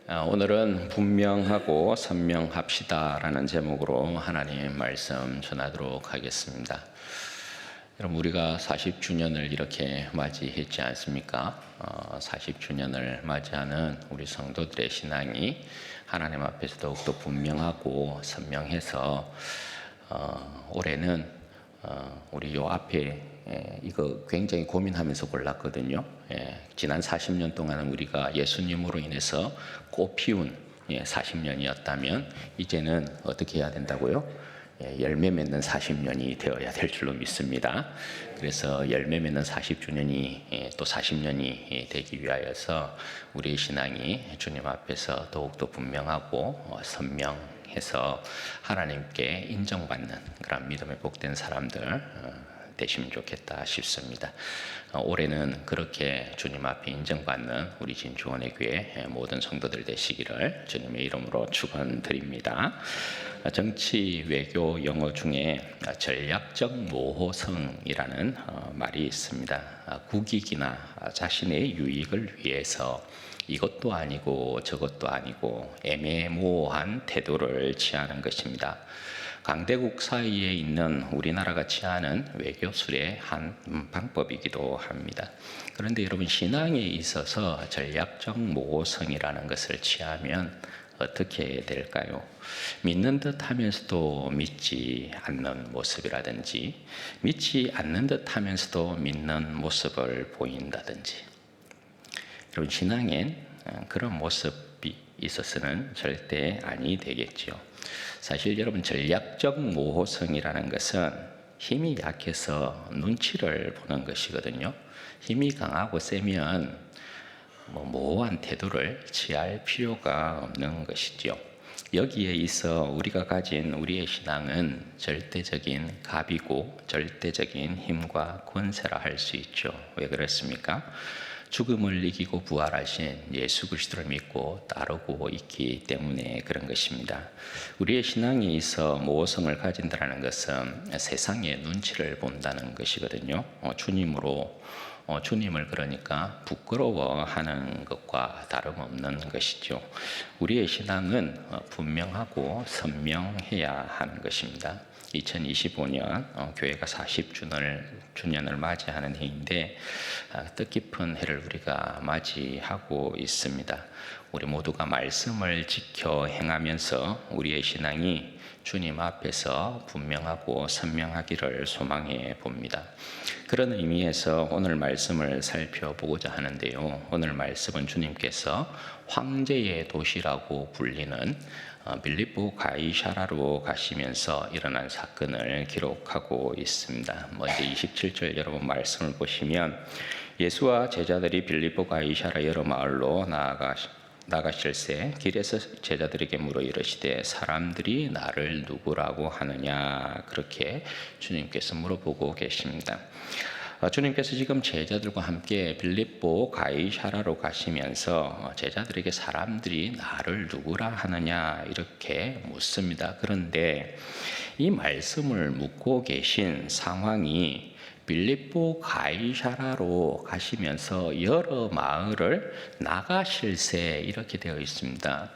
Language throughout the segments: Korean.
오늘은 분명하고 선명합시다라는 제목으로 하나님 말씀 전하도록 하겠습니다. 여러분, 우리가 40주년을 이렇게 맞이했지 않습니까? 40주년을 맞이하는 우리 성도들의 신앙이 하나님 앞에서 더욱더 분명하고 선명해서 올해는 우리 요 앞에 이거 굉장히 고민하면서 골랐거든요. 지난 40년 동안은 우리가 예수님으로 인해서 꽃피운 40년이었다면 이제는 어떻게 해야 된다고요? 열매 맺는 40년이 되어야 될 줄로 믿습니다. 그래서 열매 맺는 40주년이 또 40년이 되기 위하여서 우리의 신앙이 주님 앞에서 더욱더 분명하고 선명해서 하나님께 인정받는 그런 믿음의 복된 사람들 되시면 좋겠다 싶습니다. 올해는 그렇게 주님 앞에 인정받는 우리 진주원의 교회 모든 성도들 되시기를 주님의 이름으로 축원드립니다. 정치, 외교, 영어 중에 전략적 모호성이라는 말이 있습니다. 국익이나 자신의 유익을 위해서 이것도 아니고 저것도 아니고 애매모호한 태도를 취하는 것입니다. 강대국 사이에 있는 우리나라가 취하는 외교술의 한 방법이기도 합니다. 그런데 여러분, 신앙에 있어서 전략적 모호성이라는 것을 취하면 어떻게 될까요? 믿는 듯 하면서도 믿지 않는 모습이라든지, 믿지 않는 듯 하면서도 믿는 모습을 보인다든지. 여러분, 신앙엔 그런 모습이 있어서는 절대 아니 되겠죠. 사실 여러분, 전략적 모호성이라는 것은 힘이 약해서 눈치를 보는 것이거든요. 힘이 강하고 세면 모호한 태도를 취할 필요가 없는 것이죠. 여기에 있어 우리가 가진 우리의 신앙은 절대적인 갑이고 절대적인 힘과 권세라 할 수 있죠. 왜 그렇습니까? 죽음을 이기고 부활하신 예수 그리스도를 믿고 따르고 있기 때문에 그런 것입니다. 우리의 신앙에 있어 모호성을 가진다는 것은 세상의 눈치를 본다는 것이거든요. 주님을 그러니까 부끄러워하는 것과 다름없는 것이죠. 우리의 신앙은 분명하고 선명해야 하는 것입니다. 2025년 교회가 40주년을 맞이하는 해인데 뜻깊은 해를 우리가 맞이하고 있습니다. 우리 모두가 말씀을 지켜 행하면서 우리의 신앙이 주님 앞에서 분명하고 선명하기를 소망해 봅니다. 그런 의미에서 오늘 말씀을 살펴보고자 하는데요. 오늘 말씀은 주님께서 황제의 도시라고 불리는 빌립보 가이사라로 가시면서 일어난 사건을 기록하고 있습니다. 먼저 27절 여러분 말씀을 보시면, 예수와 제자들이 빌립보 가이사라 여러 마을로 나가실새 길에서 제자들에게 물어 이르시되 사람들이 나를 누구라고 하느냐, 그렇게 주님께서 물어보고 계십니다. 주님께서 지금 제자들과 함께 빌립보 가이사라로 가시면서 제자들에게 사람들이 나를 누구라 하느냐 이렇게 묻습니다. 그런데 이 말씀을 묻고 계신 상황이 빌립보 가이사라로 가시면서 여러 마을을 나가실새 이렇게 되어 있습니다.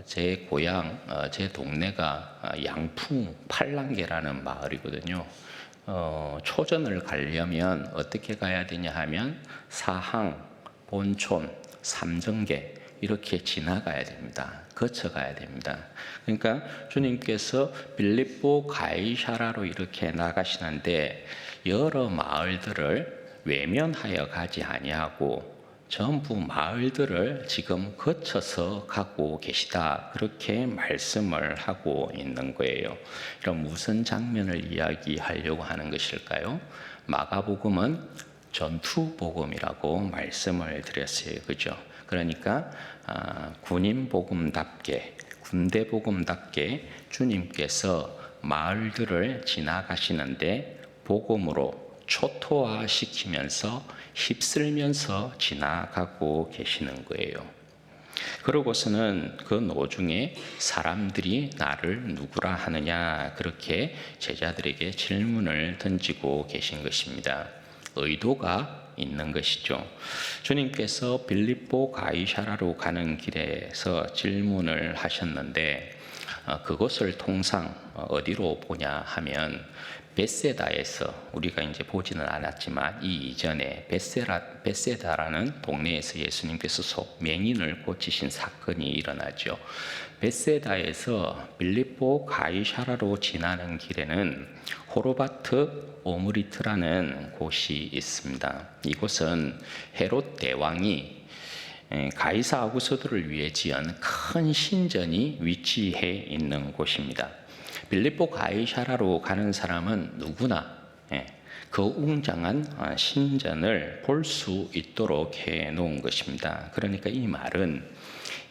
제 고향, 제 동네가 양풍 팔랑개라는 마을이거든요. 초전을 가려면 어떻게 가야 되냐 하면 사항, 본촌, 삼정계 이렇게 지나가야 됩니다. 거쳐가야 됩니다. 그러니까 주님께서 빌립보 가이사라로 이렇게 나가시는데 여러 마을들을 외면하여 가지 아니하고 전부 마을들을 지금 거쳐서 가고 계시다, 그렇게 말씀을 하고 있는 거예요. 그럼 무슨 장면을 이야기하려고 하는 것일까요? 마가복음은 전투복음이라고 말씀을 드렸어요. 그죠? 그러니까 군인복음답게, 군대복음답게 주님께서 마을들을 지나가시는데 복음으로 초토화시키면서 휩쓸면서 지나가고 계시는 거예요. 그러고서는 그 노중에 사람들이 나를 누구라 하느냐, 그렇게 제자들에게 질문을 던지고 계신 것입니다. 의도가 있는 것이죠. 주님께서 빌립보 가이사라로 가는 길에서 질문을 하셨는데 그것을 통상 어디로 보냐 하면 베세다에서, 우리가 이제 보지는 않았지만 이 이전에 베세다라는 동네에서 예수님께서 맹인을 고치신 사건이 일어나죠. 베세다에서 빌립보 가이사라로 지나는 길에는 호르바트 오므리트라는 곳이 있습니다. 이곳은 헤롯 대왕이 가이사 아구스도를 위해 지은 큰 신전이 위치해 있는 곳입니다. 빌립보 가이사라로 가는 사람은 누구나 그 웅장한 신전을 볼 수 있도록 해 놓은 것입니다. 그러니까 이 말은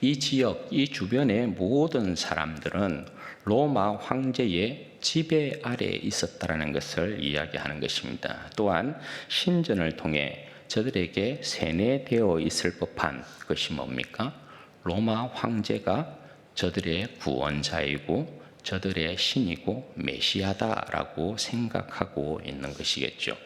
이 지역, 이 주변의 모든 사람들은 로마 황제의 지배 아래에 있었다는 것을 이야기하는 것입니다. 또한 신전을 통해 저들에게 세뇌되어 있을 법한 것이 뭡니까? 로마 황제가 저들의 구원자이고 저들의 신이고 메시아다라고 생각하고 있는 것이겠죠.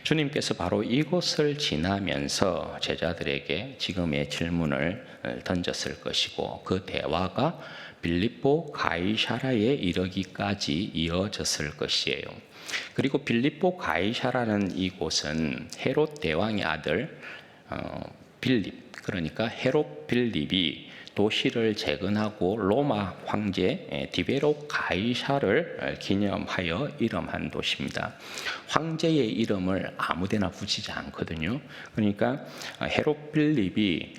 주님께서 바로 이곳을 지나면서 제자들에게 지금의 질문을 던졌을 것이고 그 대화가 빌립보 가이사라에 이르기까지 이어졌을 것이에요. 그리고 빌립보 가이사라는 이곳은 헤롯 대왕의 아들 빌립, 그러니까 헤롯 빌립이 도시를 재건하고 로마 황제 디베로 가이사를 기념하여 이름한 도시입니다. 황제의 이름을 아무데나 붙이지 않거든요. 그러니까 헤롯 빌립이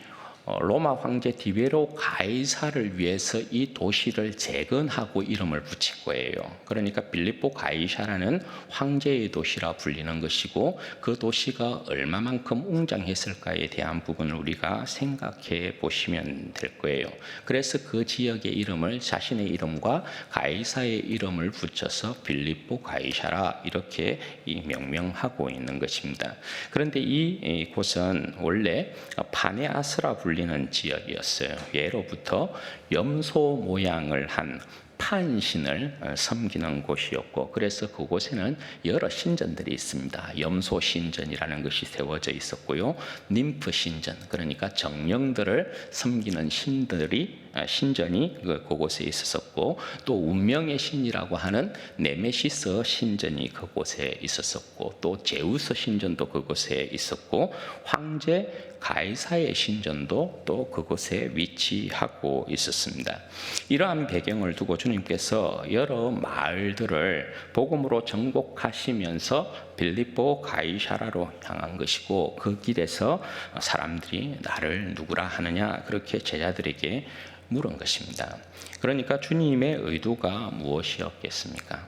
로마 황제 디베로 가이사를 위해서 이 도시를 재건하고 이름을 붙인 거예요. 그러니까 빌립보 가이사라는 황제의 도시라 불리는 것이고 그 도시가 얼마만큼 웅장했을까에 대한 부분을 우리가 생각해 보시면 될 거예요. 그래서 그 지역의 이름을 자신의 이름과 가이사의 이름을 붙여서 빌립보 가이사라 이렇게 명명하고 있는 것입니다. 그런데 이 곳은 원래 파네아스라 불리는 지역이었어요. 예로부터 염소 모양을 한 판신을 섬기는 곳이었고, 그래서 그곳에는 여러 신전들이 있습니다. 염소 신전이라는 것이 세워져 있었고요, 님프 신전, 그러니까 정령들을 섬기는 신전이 그곳에 있었고, 또 운명의 신이라고 하는 네메시스 신전이 그곳에 있었고, 또 제우스 신전도 그곳에 있었고, 황제 가이사의 신전도 또 그곳에 위치하고 있었습니다. 이러한 배경을 두고 주님께서 여러 마을들을 복음으로 정복하시면서 빌립보 가이사라로 향한 것이고, 그 길에서 사람들이 나를 누구라 하느냐 그렇게 제자들에게 물은 것입니다. 그러니까 주님의 의도가 무엇이었겠습니까?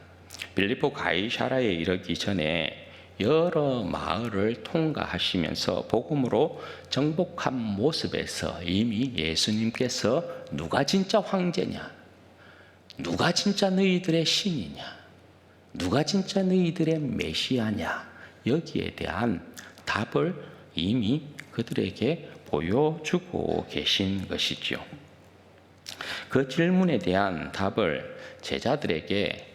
빌립보 가이사라에 이르기 전에 여러 마을을 통과하시면서 복음으로 정복한 모습에서 이미 예수님께서 누가 진짜 황제냐, 누가 진짜 너희들의 신이냐, 누가 진짜 너희들의 메시아냐, 여기에 대한 답을 이미 그들에게 보여주고 계신 것이죠. 그 질문에 대한 답을 제자들에게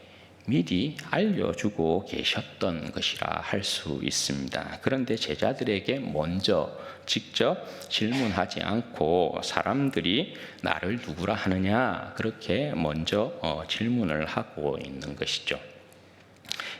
미리 알려주고 계셨던 것이라 할 수 있습니다. 그런데 제자들에게 먼저 직접 질문하지 않고 사람들이 나를 누구라 하느냐 그렇게 먼저 질문을 하고 있는 것이죠.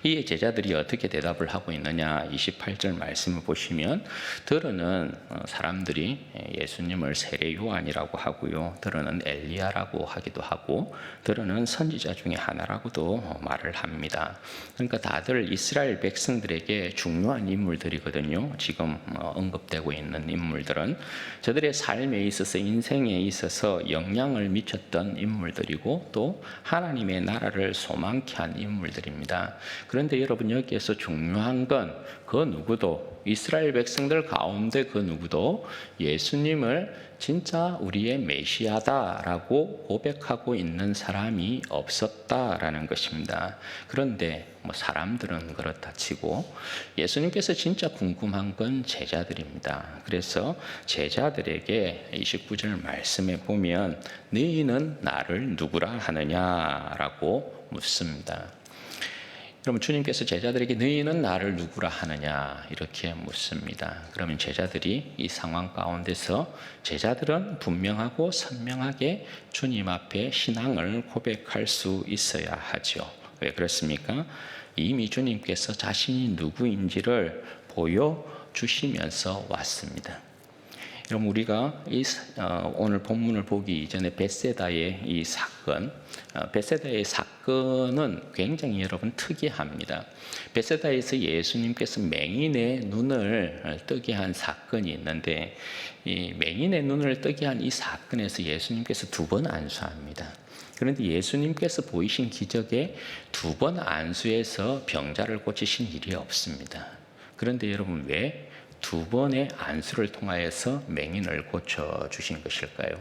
이에 제자들이 어떻게 대답을 하고 있느냐, 28절 말씀을 보시면 들으는 사람들이 예수님을 세례 요한이라고 하고요, 들으는 엘리야라고 하기도 하고, 들으는 선지자 중에 하나라고도 말을 합니다. 그러니까 다들 이스라엘 백성들에게 중요한 인물들이거든요. 지금 언급되고 있는 인물들은 저들의 삶에 있어서, 인생에 있어서 영향을 미쳤던 인물들이고 또 하나님의 나라를 소망케 한 인물들입니다. 그런데 여러분, 여기에서 중요한 건 그 누구도, 이스라엘 백성들 가운데 그 누구도 예수님을 진짜 우리의 메시아다라고 고백하고 있는 사람이 없었다라는 것입니다. 그런데 사람들은 그렇다 치고 예수님께서 진짜 궁금한 건 제자들입니다. 그래서 제자들에게 29절 말씀에 보면 너희는 나를 누구라 하느냐라고 묻습니다. 그러면 주님께서 제자들에게 너희는 나를 누구라 하느냐 이렇게 묻습니다. 그러면 제자들이 이 상황 가운데서 제자들은 분명하고 선명하게 주님 앞에 신앙을 고백할 수 있어야 하죠. 왜 그렇습니까? 이미 주님께서 자신이 누구인지를 보여주시면서 왔습니다. 그럼 우리가 오늘 본문을 보기 이전에 벳세다의 이 사건, 벳세다의 사건은 굉장히 여러분 특이합니다. 벳세다에서 예수님께서 맹인의 눈을 뜨게 한 사건이 있는데, 이 맹인의 눈을 뜨게 한 이 사건에서 예수님께서 2번 안수합니다. 그런데 예수님께서 보이신 기적에 2번 안수해서 병자를 고치신 일이 없습니다. 그런데 여러분 왜 2번의 안수를 통하여서 맹인을 고쳐주신 것일까요?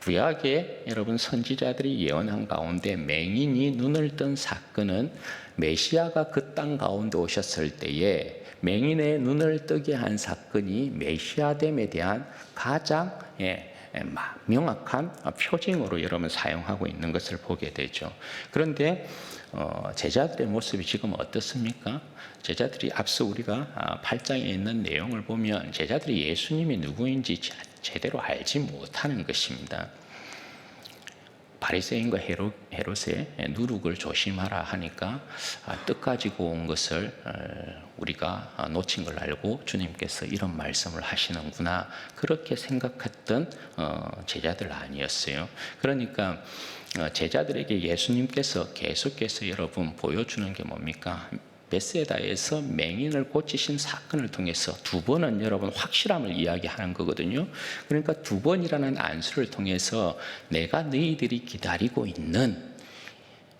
구약에 여러분 선지자들이 예언한 가운데 맹인이 눈을 뜬 사건은 메시아가 그 땅 가운데 오셨을 때에 맹인의 눈을 뜨게 한 사건이 메시아됨에 대한 가장 명확한 표징으로 여러분 사용하고 있는 것을 보게 되죠. 그런데 제자들의 모습이 지금 어떻습니까? 제자들이 앞서 우리가 8장에 있는 내용을 보면 제자들이 예수님이 누구인지 제대로 알지 못하는 것입니다. 바리새인과 헤롯의 누룩을 조심하라 하니까 뜻 가지고 온 것을 우리가 놓친 걸 알고 주님께서 이런 말씀을 하시는구나 그렇게 생각했던 제자들 아니었어요. 그러니까 제자들에게 예수님께서 계속해서 여러분 보여주는 게 뭡니까? 벳세다에서 맹인을 고치신 사건을 통해서 2번은 여러분 확실함을 이야기하는 거거든요. 그러니까 2번이라는 안수를 통해서 내가 너희들이 기다리고 있는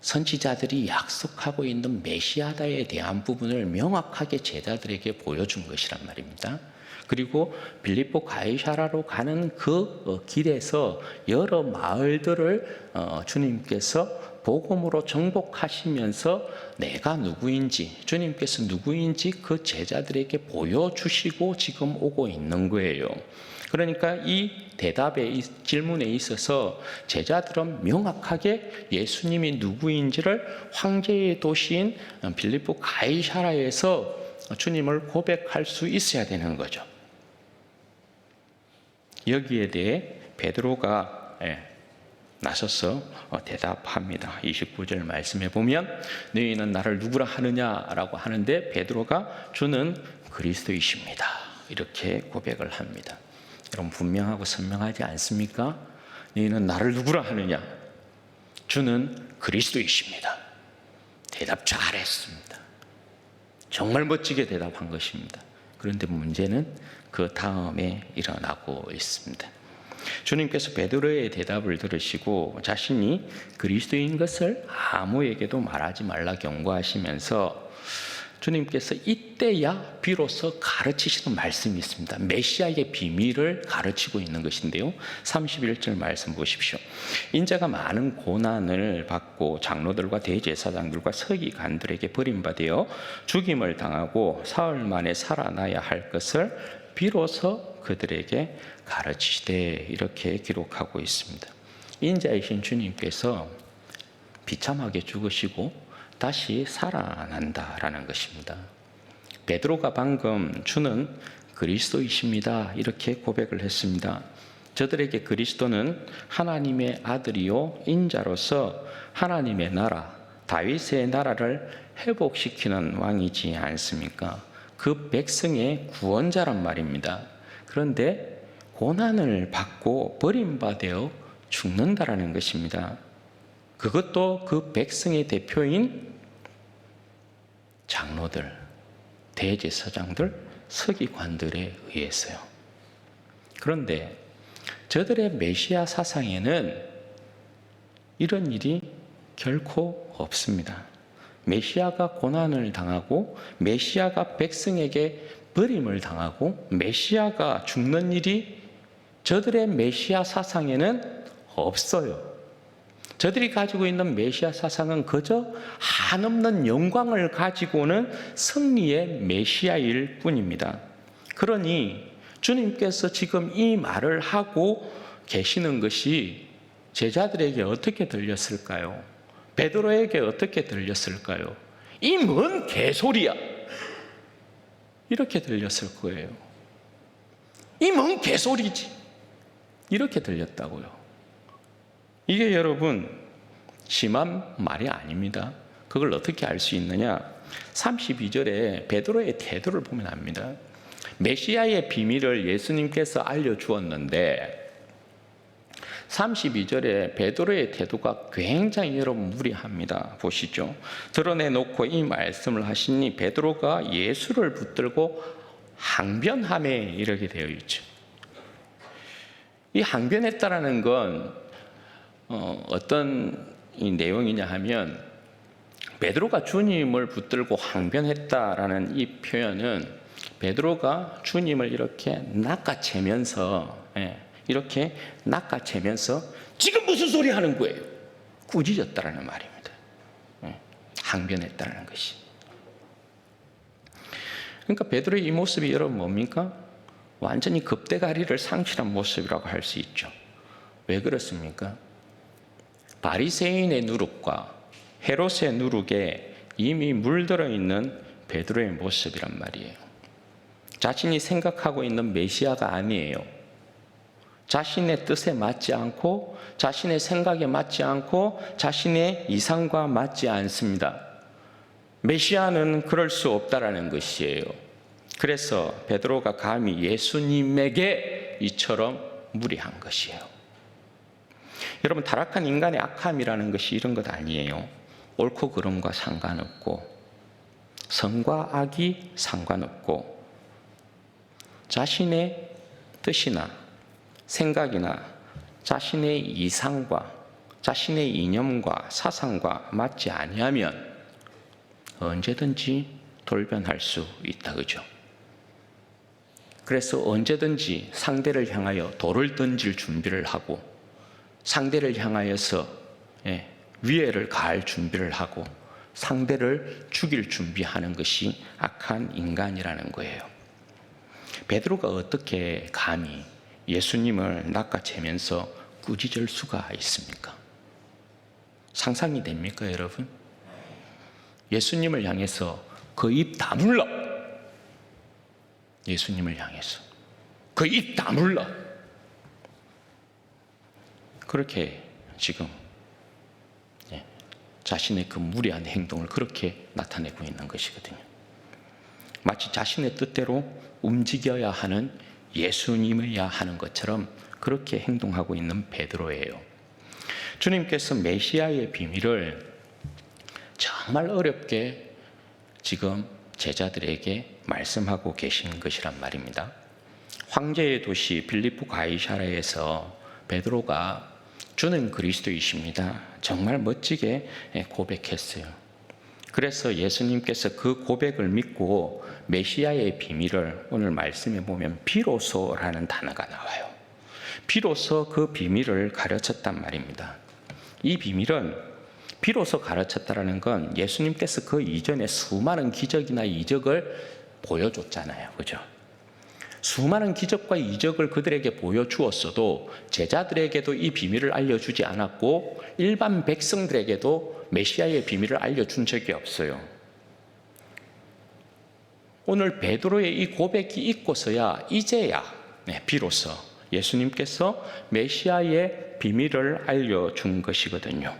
선지자들이 약속하고 있는 메시아다에 대한 부분을 명확하게 제자들에게 보여준 것이란 말입니다. 그리고 빌립보 가이사라로 가는 그 길에서 여러 마을들을 주님께서 복음으로 정복하시면서 내가 누구인지, 주님께서 누구인지 그 제자들에게 보여주시고 지금 오고 있는 거예요. 그러니까 이 대답에, 이 질문에 있어서 제자들은 명확하게 예수님이 누구인지를 황제의 도시인 빌립보 가이사라에서 주님을 고백할 수 있어야 되는 거죠. 여기에 대해 베드로가 나서서 대답합니다. 29절 말씀해 보면 너희는 나를 누구라 하느냐라고 하는데 베드로가 주는 그리스도이십니다. 이렇게 고백을 합니다. 여러분 분명하고 선명하지 않습니까? 너희는 나를 누구라 하느냐? 주는 그리스도이십니다. 대답 잘했습니다. 정말 멋지게 대답한 것입니다. 그런데 문제는 그 다음에 일어나고 있습니다. 주님께서 베드로의 대답을 들으시고 자신이 그리스도인 것을 아무에게도 말하지 말라 경고하시면서 주님께서 이때야 비로소 가르치시는 말씀이 있습니다. 메시아의 비밀을 가르치고 있는 것인데요. 31절 말씀 보십시오. 인자가 많은 고난을 받고 장로들과 대제사장들과 서기관들에게 버림받아 죽임을 당하고 사흘 만에 살아나야 할 것을 비로소 그들에게 가르치시되 이렇게 기록하고 있습니다. 인자이신 주님께서 비참하게 죽으시고 다시 살아난다라는 것입니다. 베드로가 방금 주는 그리스도이십니다 이렇게 고백을 했습니다. 저들에게 그리스도는 하나님의 아들이요 인자로서 하나님의 나라 다윗의 나라를 회복시키는 왕이지 않습니까? 그 백성의 구원자란 말입니다. 그런데 고난을 받고 버림받아 죽는다라는 것입니다. 그것도 그 백성의 대표인 장로들, 대제사장들, 서기관들에 의해서요. 그런데 저들의 메시아 사상에는 이런 일이 결코 없습니다. 메시아가 고난을 당하고 메시아가 백성에게 버림을 당하고 메시아가 죽는 일이 저들의 메시아 사상에는 없어요. 저들이 가지고 있는 메시아 사상은 그저 한없는 영광을 가지고 오는 승리의 메시아일 뿐입니다. 그러니 주님께서 지금 이 말을 하고 계시는 것이 제자들에게 어떻게 들렸을까요? 베드로에게 어떻게 들렸을까요? 이 뭔 개소리야. 이렇게 들렸을 거예요. 이 뭔 개소리지. 이렇게 들렸다고요. 이게 여러분 심한 말이 아닙니다. 그걸 어떻게 알 수 있느냐? 32절에 베드로의 태도를 보면 압니다. 메시아의 비밀을 예수님께서 알려주었는데 32절에 베드로의 태도가 굉장히 여러분 무리합니다. 보시죠. 드러내놓고 이 말씀을 하시니 베드로가 예수를 붙들고 항변하며 이렇게 되어 있죠. 이 항변했다라는 건 어떤 이 내용이냐 하면 베드로가 주님을 붙들고 항변했다라는 이 표현은 베드로가 주님을 이렇게 낚아채면서 이렇게 낚아채면서 지금 무슨 소리 하는 거예요? 꾸짖었다라는 말입니다. 항변했다는 것이. 그러니까 베드로의 이 모습이 여러분 뭡니까? 완전히 겁대가리를 상실한 모습이라고 할 수 있죠. 왜 그렇습니까? 바리새인의 누룩과 헤롯의 누룩에 이미 물들어 있는 베드로의 모습이란 말이에요. 자신이 생각하고 있는 메시아가 아니에요. 자신의 뜻에 맞지 않고 자신의 생각에 맞지 않고 자신의 이상과 맞지 않습니다. 메시아는 그럴 수 없다라는 것이에요. 그래서 베드로가 감히 예수님에게 이처럼 무리한 것이에요. 여러분 타락한 인간의 악함이라는 것이 이런 것 아니에요. 옳고 그름과 상관없고 선과 악이 상관없고 자신의 뜻이나 생각이나 자신의 이상과 자신의 이념과 사상과 맞지 아니하면 언제든지 돌변할 수 있다. 그죠? 그래서 언제든지 상대를 향하여 돌을 던질 준비를 하고 상대를 향하여서 위해를 가할 준비를 하고 상대를 죽일 준비하는 것이 악한 인간이라는 거예요. 베드로가 어떻게 감히 예수님을 낚아채면서 꾸짖을 수가 있습니까? 상상이 됩니까, 여러분? 예수님을 향해서 그 입 다물라. 예수님을 향해서 그 입 다물라. 그렇게 지금 자신의 그 무리한 행동을 그렇게 나타내고 있는 것이거든요. 마치 자신의 뜻대로 움직여야 하는 예수님이어야 하는 것처럼 그렇게 행동하고 있는 베드로예요. 주님께서 메시아의 비밀을 정말 어렵게 지금 제자들에게 말씀하고 계신 것이란 말입니다. 황제의 도시 빌립보 가이사랴에서 베드로가 주는 그리스도이십니다. 정말 멋지게 고백했어요. 그래서 예수님께서 그 고백을 믿고 메시아의 비밀을 오늘 말씀에 보면 비로소라는 단어가 나와요. 비로소 그 비밀을 가르쳤단 말입니다. 이 비밀은 비로소 가르쳤다라는 건 예수님께서 그 이전에 수많은 기적이나 이적을 보여줬잖아요. 그죠? 수많은 기적과 이적을 그들에게 보여주었어도 제자들에게도 이 비밀을 알려주지 않았고 일반 백성들에게도 메시아의 비밀을 알려준 적이 없어요. 오늘 베드로의 이 고백이 있고서야 이제야 비로소 예수님께서 메시아의 비밀을 알려준 것이거든요.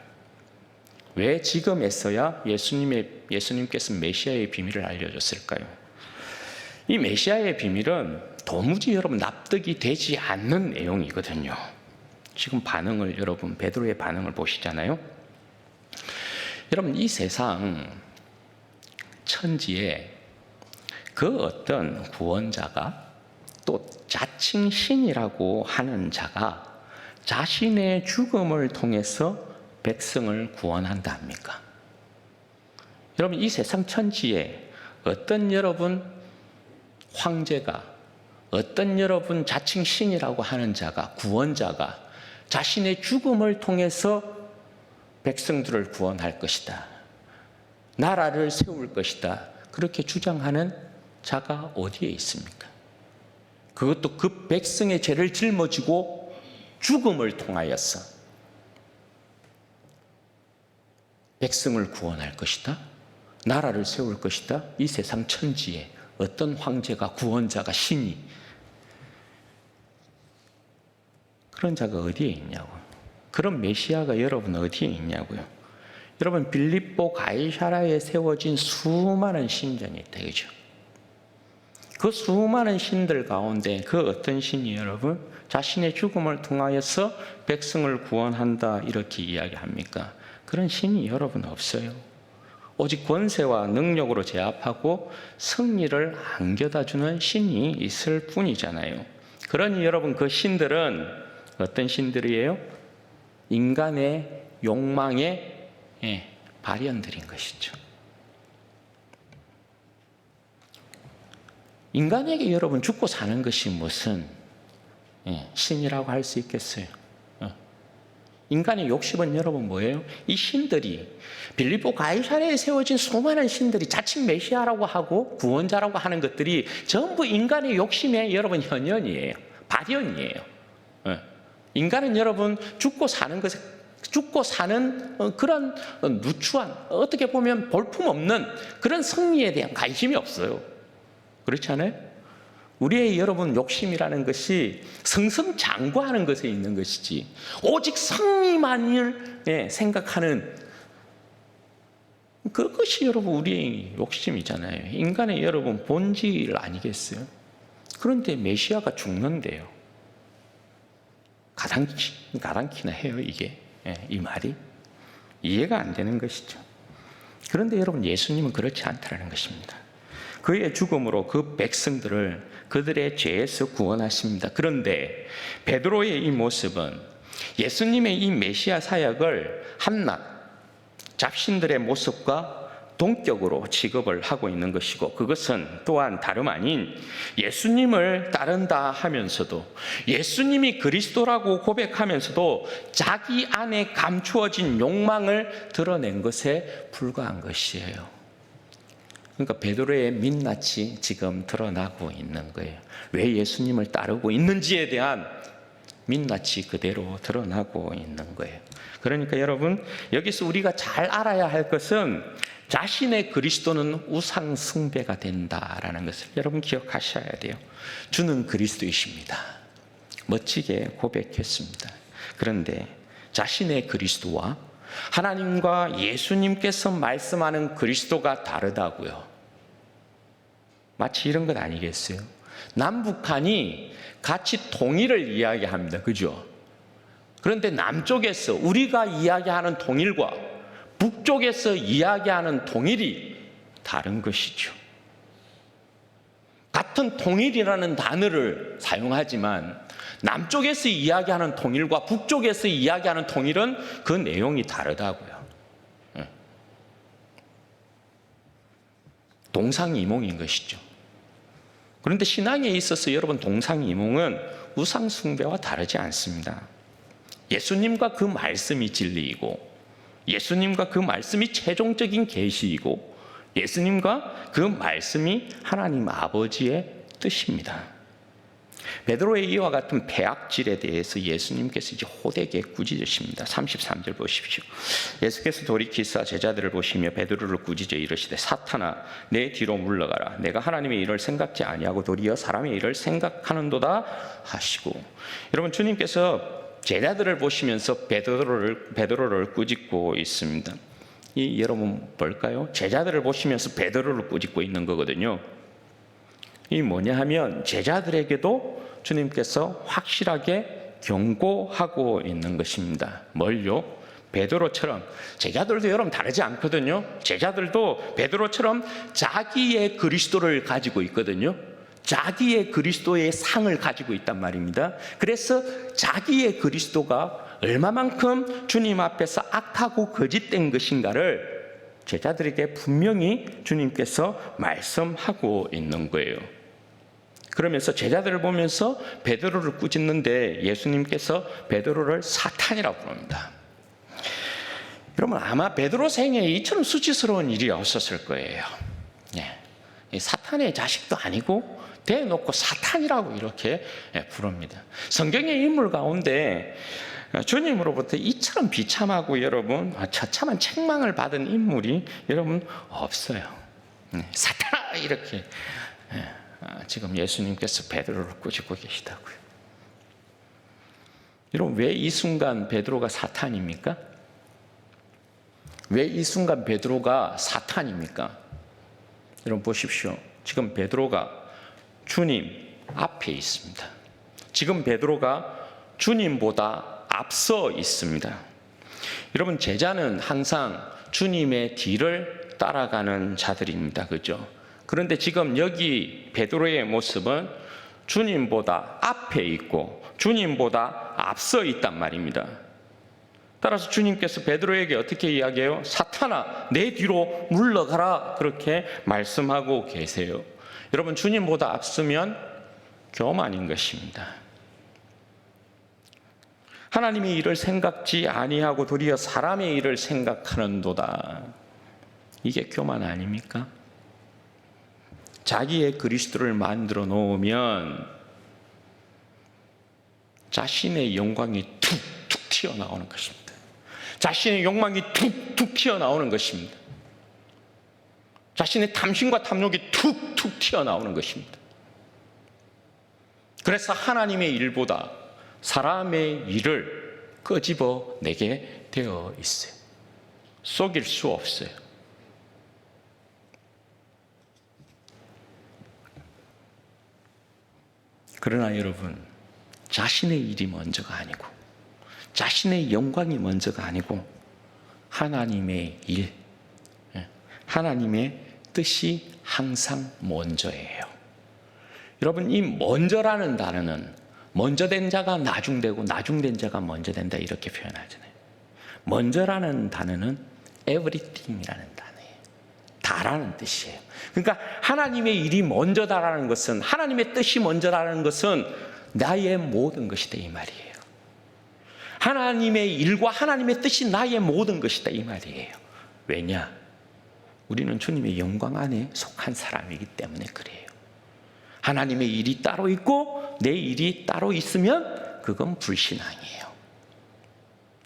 왜 지금에서야 예수님께서 메시아의 비밀을 알려줬을까요? 이 메시아의 비밀은 도무지 여러분 납득이 되지 않는 내용이거든요. 지금 반응을 여러분 베드로의 반응을 보시잖아요. 여러분 이 세상 천지에 그 어떤 구원자가 또 자칭 신이라고 하는 자가 자신의 죽음을 통해서 백성을 구원한다 합니까? 여러분 이 세상 천지에 어떤 여러분 황제가 어떤 여러분 자칭 신이라고 하는 자가 구원자가 자신의 죽음을 통해서 백성들을 구원할 것이다. 나라를 세울 것이다. 그렇게 주장하는 자가 어디에 있습니까? 그것도 그 백성의 죄를 짊어지고 죽음을 통하여서 백성을 구원할 것이다. 나라를 세울 것이다. 이 세상 천지에 어떤 황제가, 구원자가, 신이, 그런 자가 어디에 있냐고. 그런 메시아가 여러분 어디에 있냐고요. 여러분, 빌립보 가이사랴에 세워진 수많은 신전이 있다, 그죠? 그 수많은 신들 가운데 그 어떤 신이 여러분 자신의 죽음을 통하여서 백성을 구원한다 이렇게 이야기합니까? 그런 신이 여러분 없어요. 오직 권세와 능력으로 제압하고 승리를 안겨다주는 신이 있을 뿐이잖아요. 그러니 여러분, 그 신들은 어떤 신들이에요? 인간의 욕망의 발현들인 것이죠. 인간에게 여러분 죽고 사는 것이 무슨 신이라고 할 수 있겠어요? 인간의 욕심은 여러분 뭐예요? 이 신들이, 빌립보 가이사랴에 세워진 수많은 신들이 자칭 메시아라고 하고 구원자라고 하는 것들이 전부 인간의 욕심의 여러분 현현이에요. 발현이에요. 인간은 여러분 죽고 사는 그런 누추한, 어떻게 보면 볼품없는 그런 승리에 대한 관심이 없어요. 그렇지 않아요? 우리의 여러분 욕심이라는 것이 승승장구하는 것에 있는 것이지, 오직 승리만을 생각하는 그것이 여러분 우리의 욕심이잖아요. 인간의 여러분 본질 아니겠어요? 그런데 메시아가 죽는데요. 가당키나 해요, 이게. 이 말이 이해가 안 되는 것이죠. 그런데 여러분, 예수님은 그렇지 않다는 것입니다. 그의 죽음으로 그 백성들을 그들의 죄에서 구원하십니다. 그런데 베드로의 이 모습은 예수님의 이 메시아 사역을 한낱 잡신들의 모습과 동격으로 취급을 하고 있는 것이고, 그것은 또한 다름 아닌 예수님을 따른다 하면서도, 예수님이 그리스도라고 고백하면서도 자기 안에 감추어진 욕망을 드러낸 것에 불과한 것이에요. 그러니까 베드로의 민낯이 지금 드러나고 있는 거예요. 왜 예수님을 따르고 있는지에 대한 민낯이 그대로 드러나고 있는 거예요. 그러니까 여러분, 여기서 우리가 잘 알아야 할 것은 자신의 그리스도는 우상 숭배가 된다라는 것을 여러분 기억하셔야 돼요. 주는 그리스도이십니다. 멋지게 고백했습니다. 그런데 자신의 그리스도와 하나님과 예수님께서 말씀하는 그리스도가 다르다고요. 마치 이런 것 아니겠어요? 남북한이 같이 통일을 이야기합니다. 그죠? 그런데 남쪽에서 우리가 이야기하는 통일과 북쪽에서 이야기하는 통일이 다른 것이죠. 같은 통일이라는 단어를 사용하지만 남쪽에서 이야기하는 통일과 북쪽에서 이야기하는 통일은 그 내용이 다르다고요. 동상이몽인 것이죠. 그런데 신앙에 있어서 여러분, 동상이몽은 우상숭배와 다르지 않습니다. 예수님과 그 말씀이 진리이고, 예수님과 그 말씀이 최종적인 계시이고, 예수님과 그 말씀이 하나님 아버지의 뜻입니다. 베드로의 이와 같은 폐악질에 대해서 예수님께서 이제 호되게 꾸짖으십니다. 33절 보십시오. 예수께서 돌이키사 제자들을 보시며 베드로를 꾸짖어 이르시되, 사탄아, 내 뒤로 물러가라. 내가 하나님의 일을 생각지 아니하고 도리어 사람의 일을 생각하는도다 하시고. 여러분, 주님께서 제자들을 보시면서 베드로를 꾸짖고 있습니다. 이 여러분 뭘까요? 제자들을 보시면서 베드로를 꾸짖고 있는 거거든요. 이 뭐냐 하면 제자들에게도 주님께서 확실하게 경고하고 있는 것입니다. 뭘요? 베드로처럼, 제자들도 여러분 다르지 않거든요. 제자들도 베드로처럼 자기의 그리스도를 가지고 있거든요. 자기의 그리스도의 상을 가지고 있단 말입니다. 그래서 자기의 그리스도가 얼마만큼 주님 앞에서 악하고 거짓된 것인가를 제자들에게 분명히 주님께서 말씀하고 있는 거예요. 그러면서 제자들을 보면서 베드로를 꾸짖는데 예수님께서 베드로를 사탄이라고 부릅니다. 여러분, 아마 베드로 생애에 이처럼 수치스러운 일이 없었을 거예요. 사탄의 자식도 아니고 대놓고 사탄이라고 이렇게 부릅니다. 성경의 인물 가운데 주님으로부터 이처럼 비참하고 여러분 처참한 책망을 받은 인물이 여러분 없어요. 사탄아 이렇게 지금 예수님께서 베드로를 꾸짖고 계시다고요. 여러분 왜 이 순간 베드로가 사탄입니까? 왜 이 순간 베드로가 사탄입니까? 여러분 보십시오. 지금 베드로가 주님 앞에 있습니다. 지금 베드로가 주님보다 앞서 있습니다. 여러분 제자는 항상 주님의 뒤를 따라가는 자들입니다. 그죠? 그런데 지금 여기 베드로의 모습은 주님보다 앞에 있고 주님보다 앞서 있단 말입니다. 따라서 주님께서 베드로에게 어떻게 이야기해요? 사탄아, 내 뒤로 물러가라. 그렇게 말씀하고 계세요. 여러분, 주님보다 앞서면 교만인 것입니다. 하나님의 일을 생각지 아니하고 도리어 사람의 일을 생각하는도다. 이게 교만 아닙니까? 자기의 그리스도를 만들어 놓으면 자신의 영광이 툭툭 튀어나오는 것입니다. 자신의 욕망이 툭툭 튀어나오는 것입니다. 자신의 탐심과 탐욕이 툭툭 튀어나오는 것입니다. 그래서 하나님의 일보다 사람의 일을 끄집어내게 되어 있어요. 속일 수 없어요. 그러나 여러분, 자신의 일이 먼저가 아니고 자신의 영광이 먼저가 아니고 하나님의 일, 하나님의 뜻이 항상 먼저예요. 여러분, 이 먼저라는 단어는 먼저 된 자가 나중되고 나중된 자가 먼저 된다 이렇게 표현하잖아요. 먼저라는 단어는 everything이라는 단어예요. 다라는 뜻이에요. 그러니까 하나님의 일이 먼저다라는 것은, 하나님의 뜻이 먼저라는 것은 나의 모든 것이다 이 말이에요. 하나님의 일과 하나님의 뜻이 나의 모든 것이다 이 말이에요. 왜냐? 우리는 주님의 영광 안에 속한 사람이기 때문에 그래요. 하나님의 일이 따로 있고 내 일이 따로 있으면 그건 불신앙이에요.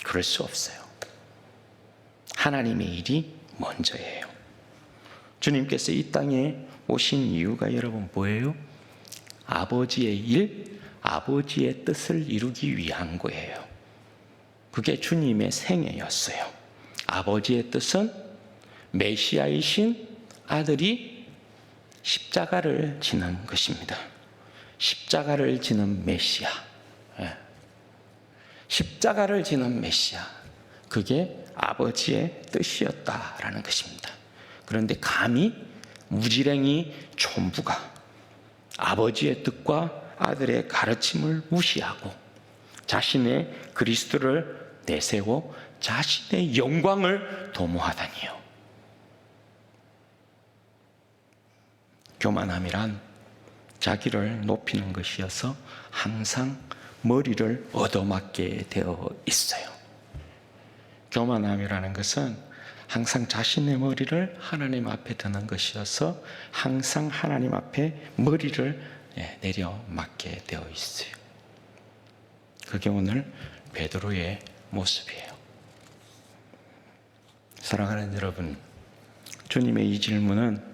그럴 수 없어요. 하나님의 일이 먼저예요. 주님께서 이 땅에 오신 이유가 여러분 뭐예요? 아버지의 일, 아버지의 뜻을 이루기 위한 거예요. 그게 주님의 생애였어요. 아버지의 뜻은 메시아이신 아들이 십자가를 지는 것입니다. 십자가를 지는 메시아. 십자가를 지는 메시아. 그게 아버지의 뜻이었다라는 것입니다. 그런데 감히 무지랭이 촌부가 아버지의 뜻과 아들의 가르침을 무시하고 자신의 그리스도를 내세워 자신의 영광을 도모하다니요. 교만함이란 자기를 높이는 것이어서 항상 머리를 얻어맞게 되어 있어요. 교만함이라는 것은 항상 자신의 머리를 하나님 앞에 드는 것이어서 항상 하나님 앞에 머리를 내려맞게 되어 있어요. 그게 오늘 베드로의 모습이에요. 사랑하는 여러분, 주님의 이 질문은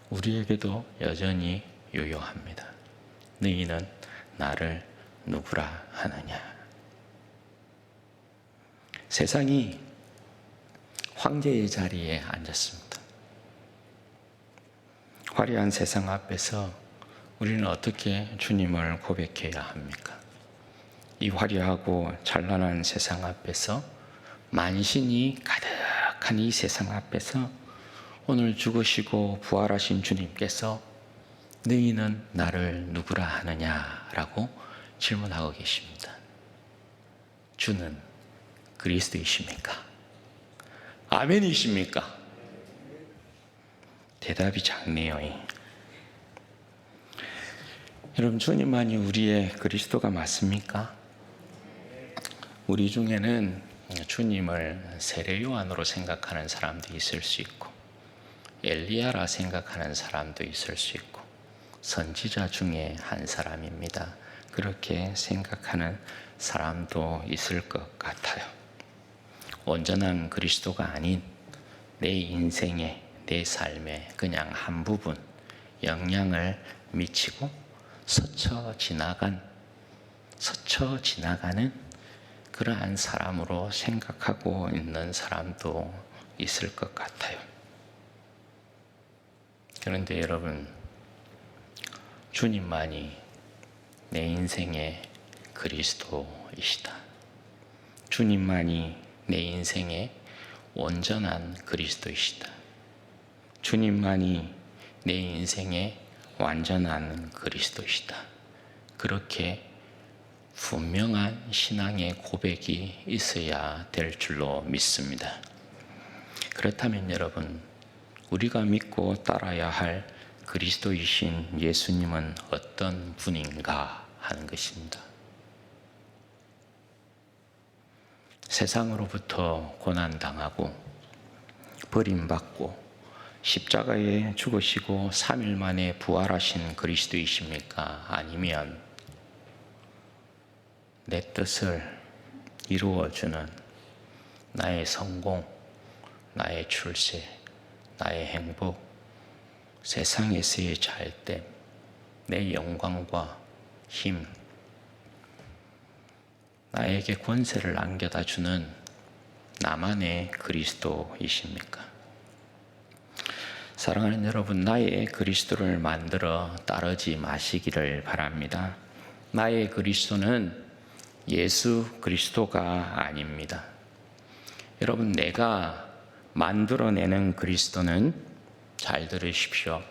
우리에게도 여전히 유효합니다. 너희는 나를 누구라 하느냐? 세상이 황제의 자리에 앉았습니다. 화려한 세상 앞에서 우리는 어떻게 주님을 고백해야 합니까? 이 화려하고 찬란한 세상 앞에서, 만신이 가득한 이 세상 앞에서 오늘 죽으시고 부활하신 주님께서 너희는 나를 누구라 하느냐라고 질문하고 계십니다. 주는 그리스도이십니까? 아멘이십니까? 대답이 작네요. 여러분, 주님만이 우리의 그리스도가 맞습니까? 우리 중에는 주님을 세례 요한으로 생각하는 사람도 있을 수 있고 엘리야라 생각하는 사람도 있을 수 있고 선지자 중에 한 사람입니다. 그렇게 생각하는 사람도 있을 것 같아요. 온전한 그리스도가 아닌 내 인생에, 내 삶에 그냥 한 부분 영향을 미치고 스쳐 지나가는 그러한 사람으로 생각하고 있는 사람도 있을 것 같아요. 그런데 여러분, 주님만이 내 인생의 그리스도이시다. 주님만이 내 인생의 온전한 그리스도이시다. 주님만이 내 인생의 완전한 그리스도이시다. 그렇게 분명한 신앙의 고백이 있어야 될 줄로 믿습니다. 그렇다면 여러분, 우리가 믿고 따라야 할 그리스도이신 예수님은 어떤 분인가 하는 것입니다. 세상으로부터 고난당하고 버림받고 십자가에 죽으시고 3일 만에 부활하신 그리스도이십니까? 아니면 내 뜻을 이루어주는 나의 성공, 나의 출세, 나의 행복, 세상에서의 잘됨, 내 영광과 힘, 나에게 권세를 안겨다 주는 나만의 그리스도이십니까? 사랑하는 여러분, 나의 그리스도를 만들어 따르지 마시기를 바랍니다. 나의 그리스도는 예수 그리스도가 아닙니다. 여러분, 내가 만들어내는 그리스도는, 잘 들으십시오,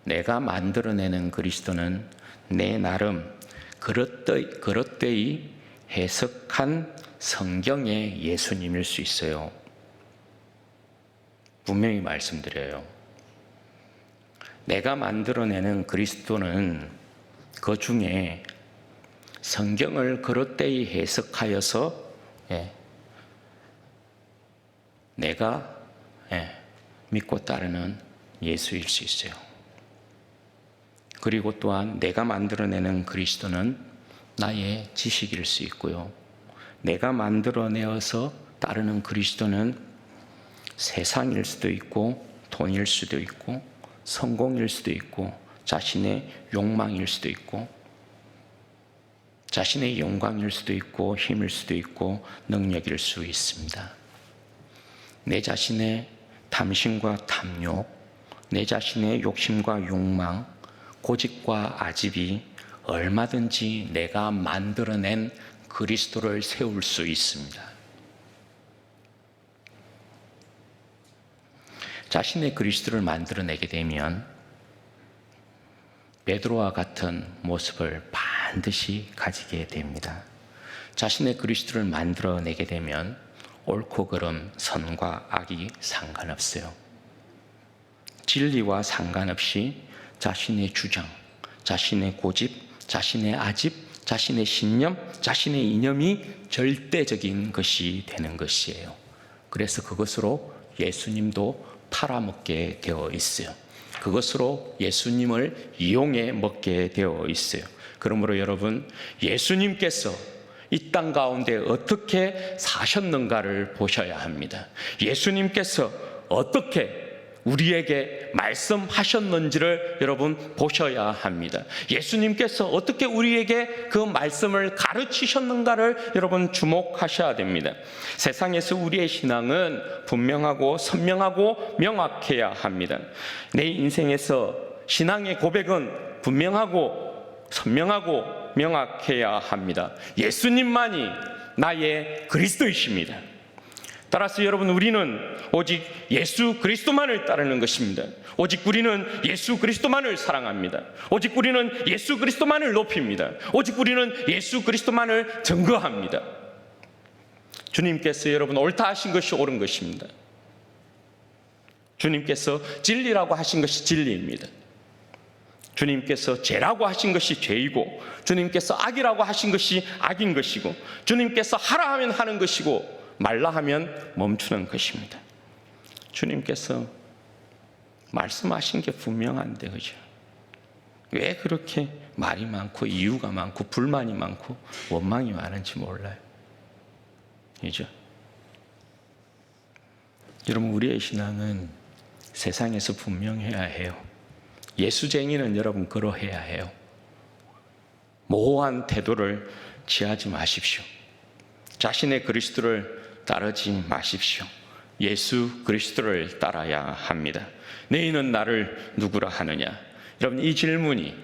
내가 만들어내는 그리스도는 내 나름 그릇되이 해석한 성경의 예수님일 수 있어요. 분명히 말씀드려요. 내가 만들어내는 그리스도는 그 중에 성경을 그릇되이 해석하여서 내가 믿고 따르는 예수일 수 있어요. 그리고 또한 내가 만들어내는 그리스도는 나의 지식일 수 있고요. 내가 만들어내어서 따르는 그리스도는 세상일 수도 있고 돈일 수도 있고 성공일 수도 있고 자신의 욕망일 수도 있고 자신의 영광일 수도 있고 힘일 수도 있고 능력일 수 있습니다. 내 자신의 탐심과 탐욕, 내 자신의 욕심과 욕망, 고집과 아집이 얼마든지 내가 만들어낸 그리스도를 세울 수 있습니다. 자신의 그리스도를 만들어내게 되면 베드로와 같은 모습을 반드시 가지게 됩니다. 자신의 그리스도를 만들어내게 되면 옳고 그름, 선과 악이 상관없어요. 진리와 상관없이 자신의 주장, 자신의 고집, 자신의 아집, 자신의 신념, 자신의 이념이 절대적인 것이 되는 것이에요. 그래서 그것으로 예수님도 팔아먹게 되어 있어요. 그것으로 예수님을 이용해 먹게 되어 있어요. 그러므로 여러분, 예수님께서 이 땅 가운데 어떻게 사셨는가를 보셔야 합니다. 예수님께서 어떻게 우리에게 말씀하셨는지를 여러분 보셔야 합니다. 예수님께서 어떻게 우리에게 그 말씀을 가르치셨는가를 여러분 주목하셔야 됩니다. 세상에서 우리의 신앙은 분명하고 선명하고 명확해야 합니다. 내 인생에서 신앙의 고백은 분명하고 선명하고 명확해야 합니다. 예수님만이 나의 그리스도이십니다. 따라서 여러분, 우리는 오직 예수 그리스도만을 따르는 것입니다. 오직 우리는 예수 그리스도만을 사랑합니다. 오직 우리는 예수 그리스도만을 높입니다. 오직 우리는 예수 그리스도만을 증거합니다. 주님께서 여러분 옳다 하신 것이 옳은 것입니다. 주님께서 진리라고 하신 것이 진리입니다. 주님께서 죄라고 하신 것이 죄이고, 주님께서 악이라고 하신 것이 악인 것이고, 주님께서 하라 하면 하는 것이고 말라 하면 멈추는 것입니다. 주님께서 말씀하신 게 분명한데, 그죠? 왜 그렇게 말이 많고 이유가 많고 불만이 많고 원망이 많은지 몰라요. 그죠? 여러분, 우리의 신앙은 세상에서 분명해야 해요. 예수쟁이는 여러분 그러해야 해요. 모호한 태도를 취하지 마십시오. 자신의 그리스도를 따르지 마십시오. 예수 그리스도를 따라야 합니다. 너희는 나를 누구라 하느냐? 여러분, 이 질문이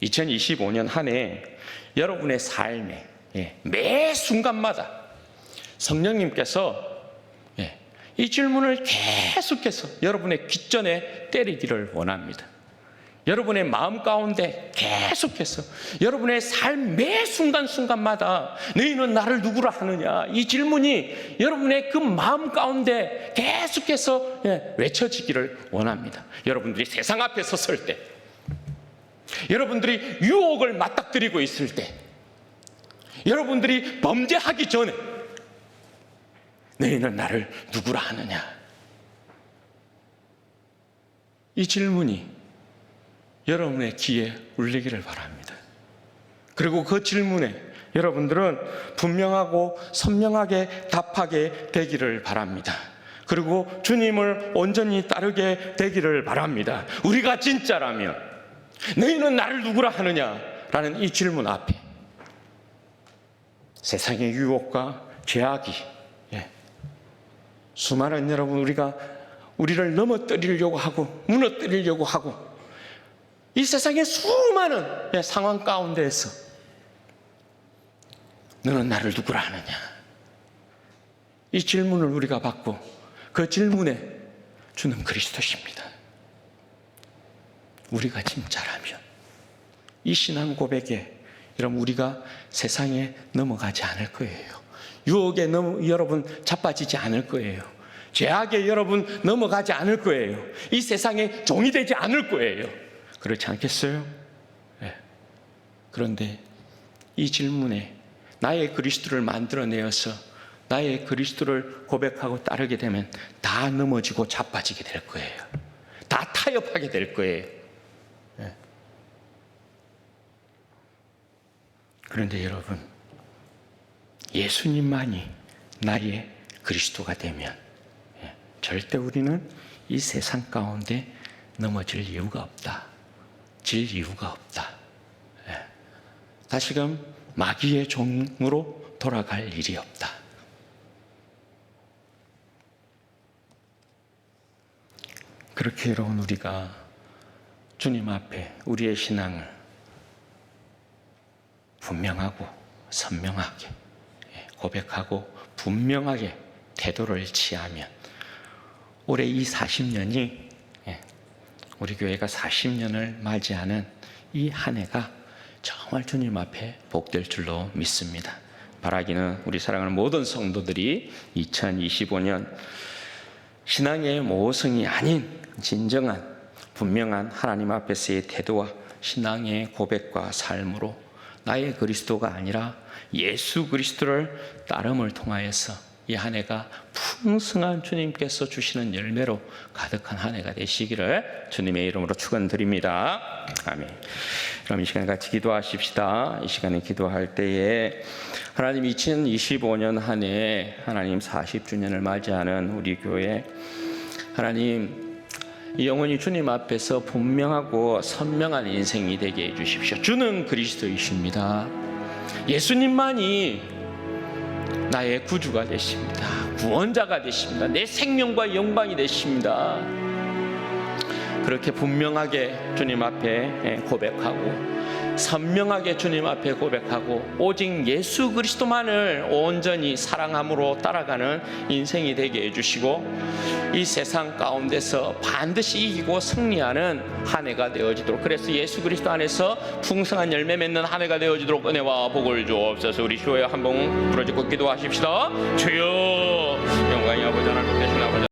2025년 한 해 여러분의 삶에 매 순간마다 성령님께서 이 질문을 계속해서 여러분의 귓전에 때리기를 원합니다. 여러분의 마음 가운데 계속해서 여러분의 삶 매 순간순간마다 너희는 나를 누구라 하느냐, 이 질문이 여러분의 그 마음 가운데 계속해서 외쳐지기를 원합니다. 여러분들이 세상 앞에 섰을 때, 여러분들이 유혹을 맞닥뜨리고 있을 때, 여러분들이 범죄하기 전에 너희는 나를 누구라 하느냐, 이 질문이 여러분의 귀에 울리기를 바랍니다. 그리고 그 질문에 여러분들은 분명하고 선명하게 답하게 되기를 바랍니다. 그리고 주님을 온전히 따르게 되기를 바랍니다. 우리가 진짜라면 너희는 나를 누구라 하느냐라는 이 질문 앞에 세상의 유혹과 죄악이 수많은 여러분 우리를 넘어뜨리려고 하고 무너뜨리려고 하고 이 세상의 수많은 상황 가운데에서 너는 나를 누구라 하느냐, 이 질문을 우리가 받고 그 질문에 주는 그리스도십니다. 우리가 진짜라면 이 신앙 고백에 여러분 우리가 세상에 넘어가지 않을 거예요. 유혹에 여러분 자빠지지 않을 거예요. 죄악에 여러분 넘어가지 않을 거예요. 이 세상에 종이 되지 않을 거예요. 그렇지 않겠어요? 네. 그런데 이 질문에 나의 그리스도를 만들어내어서 나의 그리스도를 고백하고 따르게 되면 다 넘어지고 자빠지게 될 거예요. 다 타협하게 될 거예요. 네. 그런데 여러분, 예수님만이 나의 그리스도가 되면 절대 우리는 이 세상 가운데 넘어질 이유가 없다. 질 이유가 없다. 다시금 마귀의 종으로 돌아갈 일이 없다. 그렇게 여러분 우리가 주님 앞에 우리의 신앙을 분명하고 선명하게 고백하고 분명하게 태도를 취하면 올해 이 40년이 우리 교회가 40년을 맞이하는 이 한 해가 정말 주님 앞에 복될 줄로 믿습니다. 바라기는 우리 사랑하는 모든 성도들이 2025년 신앙의 모성이 아닌 진정한 분명한 하나님 앞에서의 태도와 신앙의 고백과 삶으로 나의 그리스도가 아니라 예수 그리스도를 따름을 통하여서 이 한 해가 풍성한 주님께서 주시는 열매로 가득한 한 해가 되시기를 주님의 이름으로 축원드립니다. 아멘. 그럼 이 시간에 같이 기도하십시다. 이 시간에 기도할 때에 하나님 2025년 한 해 하나님 40주년을 맞이하는 우리 교회 하나님 영원히 주님 앞에서 분명하고 선명한 인생이 되게 해주십시오. 주는 그리스도이십니다. 예수님만이 나의 구주가 되십니다. 구원자가 되십니다. 내 생명과 영광이 되십니다. 그렇게 분명하게 주님 앞에 고백하고 선명하게 주님 앞에 고백하고 오직 예수 그리스도만을 온전히 사랑함으로 따라가는 인생이 되게 해주시고 이 세상 가운데서 반드시 이기고 승리하는 한 해가 되어지도록, 그래서 예수 그리스도 안에서 풍성한 열매 맺는 한 해가 되어지도록 은혜와 복을 주옵소서. 우리 주여 한번 부르짖고 기도하십시다. 주여, 영광이 아버지 하나님 되신 아버지